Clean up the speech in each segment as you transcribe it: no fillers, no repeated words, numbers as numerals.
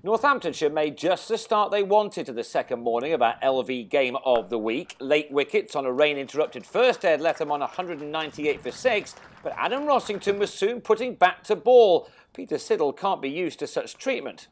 Northamptonshire made just the start they wanted to the second morning of our LV game of the week. Late wickets on a rain-interrupted first head left them on 198 for 6, but Adam Rossington was soon putting back to ball. Peter Siddle can't be used to such treatment.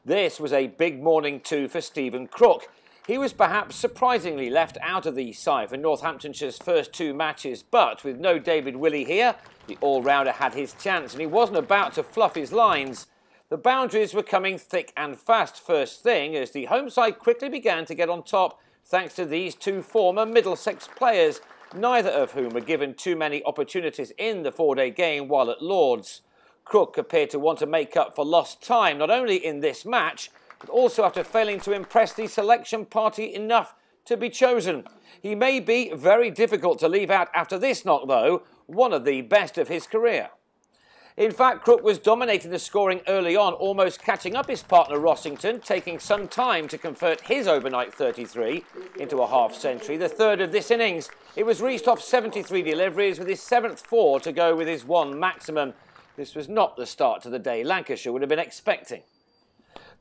This was a big morning too for Stephen Crook. He was perhaps surprisingly left out of the side for Northamptonshire's first two matches, but with no David Willey here, the all-rounder had his chance and he wasn't about to fluff his lines. The boundaries were coming thick and fast first thing as the home side quickly began to get on top thanks to these two former Middlesex players, neither of whom were given too many opportunities in the four-day game while at Lord's. Crook appeared to want to make up for lost time not only in this match, but also after failing to impress the selection party enough to be chosen. He may be very difficult to leave out after this knock though, one of the best of his career. In fact, Crook was dominating the scoring early on, almost catching up his partner Rossington, taking some time to convert his overnight 33 into a half-century, the third of this innings. It was reached off 73 deliveries with his 7th 4 to go with his 1 maximum. This was not the start to the day Lancashire would have been expecting.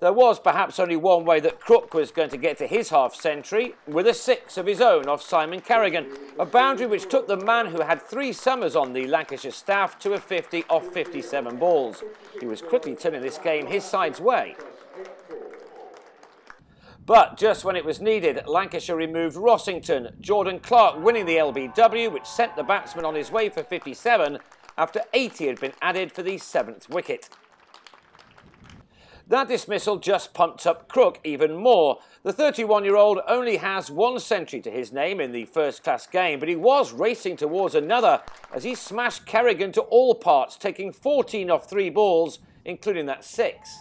There was perhaps only one way that Crook was going to get to his half-century, with a 6 of his own off Simon Carrigan, a boundary which took the man who had 3 summers on the Lancashire staff to a 50 off 57 balls. He was quickly turning this game his side's way. But just when it was needed, Lancashire removed Rossington, Jordan Clark winning the LBW, which sent the batsman on his way for 57 after 80 had been added for the 7th wicket. That dismissal just pumped up Crook even more. The 31-year-old only has 1 century to his name in the first-class game, but he was racing towards another as he smashed Kerrigan to all parts, taking 14 off 3 balls, including that 6.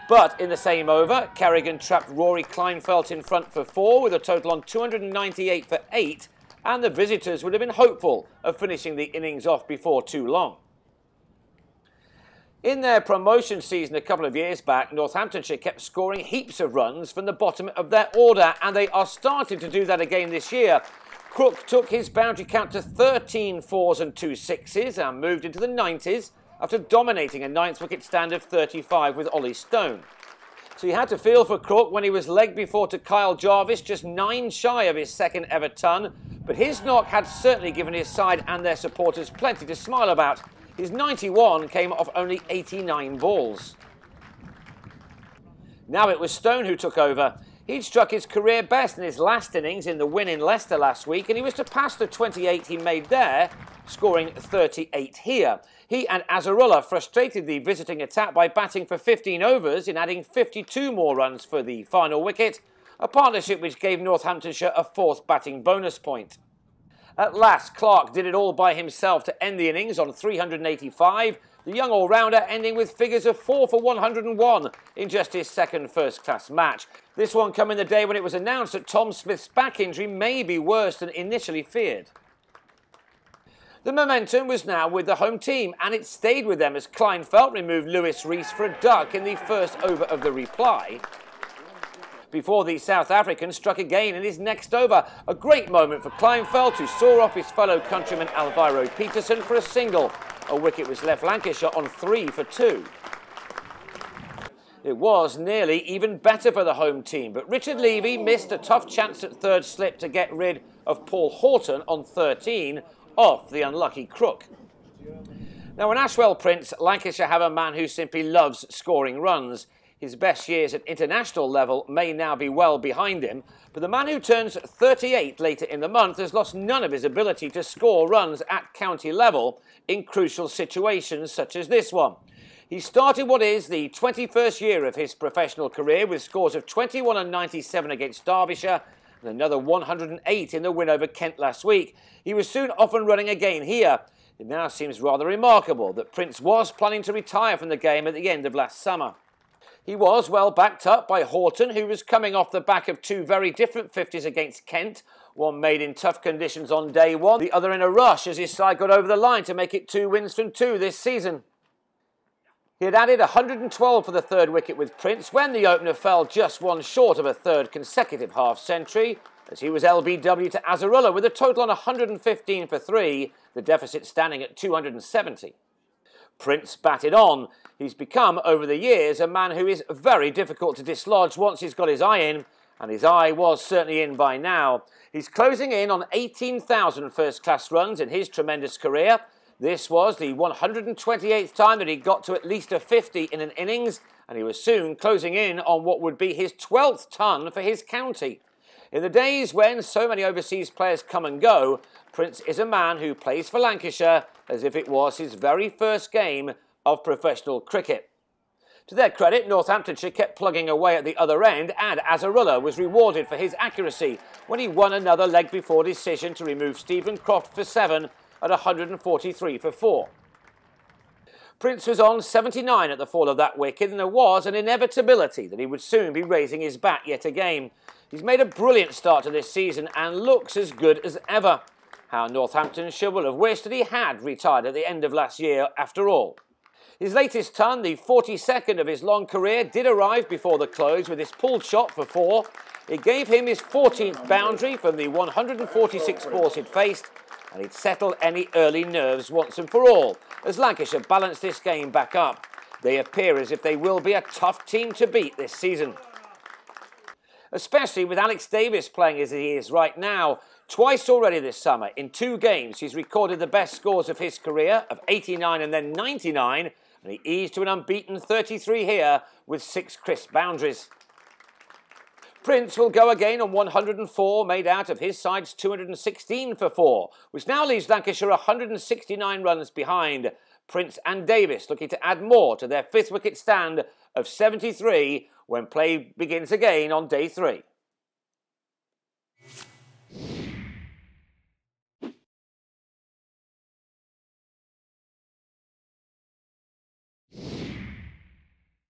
But in the same over, Kerrigan trapped Rory Kleinfeldt in front for 4 with a total on 298 for 8, and the visitors would have been hopeful of finishing the innings off before too long. In their promotion season a couple of years back, Northamptonshire kept scoring heaps of runs from the bottom of their order, and they are starting to do that again this year. Crook took his boundary count to 13 4s and 2 6s and moved into the 90s after dominating a 9th wicket stand of 35 with Ollie Stone. So you had to feel for Crook when he was legged before to Kyle Jarvis, just 9 shy of his 2nd ever ton, but his knock had certainly given his side and their supporters plenty to smile about. His 91 came off only 89 balls. Now it was Stone who took over. He'd struck his career best in his last innings in the win in Leicester last week, and he was to pass the 28 he made there, scoring 38 here. He and Azarullah frustrated the visiting attack by batting for 15 overs in adding 52 more runs for the final wicket, a partnership which gave Northamptonshire a 4th batting bonus point. At last, Clark did it all by himself to end the innings on 385, the young all-rounder ending with figures of 4 for 101 in just his 2nd first-class match. This one coming the day when it was announced that Tom Smith's back injury may be worse than initially feared. The momentum was now with the home team, and it stayed with them as Kleinfeldt removed Lewis Rees for a duck in the first over of the reply, before the South African struck again in his next over. A great moment for Kleinfeldt, who saw off his fellow countryman Alvaro Peterson for a single. A wicket was left Lancashire on 3 for 2. It was nearly even better for the home team, but Richard Levy missed a tough chance at 3rd slip to get rid of Paul Horton on 13 off the unlucky Crook. Now in Ashwell Prince, Lancashire have a man who simply loves scoring runs. His best years at international level may now be well behind him, but the man who turns 38 later in the month has lost none of his ability to score runs at county level in crucial situations such as this one. He started what is the 21st year of his professional career with scores of 21 and 97 against Derbyshire and another 108 in the win over Kent last week. He was soon off and running again here. It now seems rather remarkable that Prince was planning to retire from the game at the end of last summer. He was well backed up by Horton, who was coming off the back of 2 very different 50s against Kent, one made in tough conditions on day 1, the other in a rush as his side got over the line to make it 2 wins from 2 this season. He had added 112 for the 3rd wicket with Prince when the opener fell just 1 short of a 3rd consecutive half-century, as he was LBW to Azarullah with a total on 115 for 3, the deficit standing at 270. Prince batted on. He's become, over the years, a man who is very difficult to dislodge once he's got his eye in, and his eye was certainly in by now. He's closing in on 18,000 first-class runs in his tremendous career. This was the 128th time that he got to at least a 50 in an innings, and he was soon closing in on what would be his 12th ton for his county. In the days when so many overseas players come and go, Prince is a man who plays for Lancashire as if it was his very first game of professional cricket. To their credit, Northamptonshire kept plugging away at the other end, and Azarullah was rewarded for his accuracy when he won another leg before decision to remove Stephen Croft for 7 at 143 for 4. Prince was on 79 at the fall of that wicket, and there was an inevitability that he would soon be raising his bat yet again. He's made a brilliant start to this season and looks as good as ever. How Northamptonshire will have wished that he had retired at the end of last year after all. His latest ton, the 42nd of his long career, did arrive before the close with his pulled shot for 4. It gave him his 14th boundary from the 146 balls he'd faced, and he'd settled any early nerves once and for all as Lancashire balanced this game back up. They appear as if they will be a tough team to beat this season. Especially with Alex Davis playing as he is right now. Twice already this summer, in 2 games, he's recorded the best scores of his career of 89 and then 99, and he eased to an unbeaten 33 here with 6 crisp boundaries. Prince will go again on 104, made out of his side's 216 for 4, which now leaves Lancashire 169 runs behind. Prince and Davis looking to add more to their 5th wicket stand of 73 when play begins again on day 3.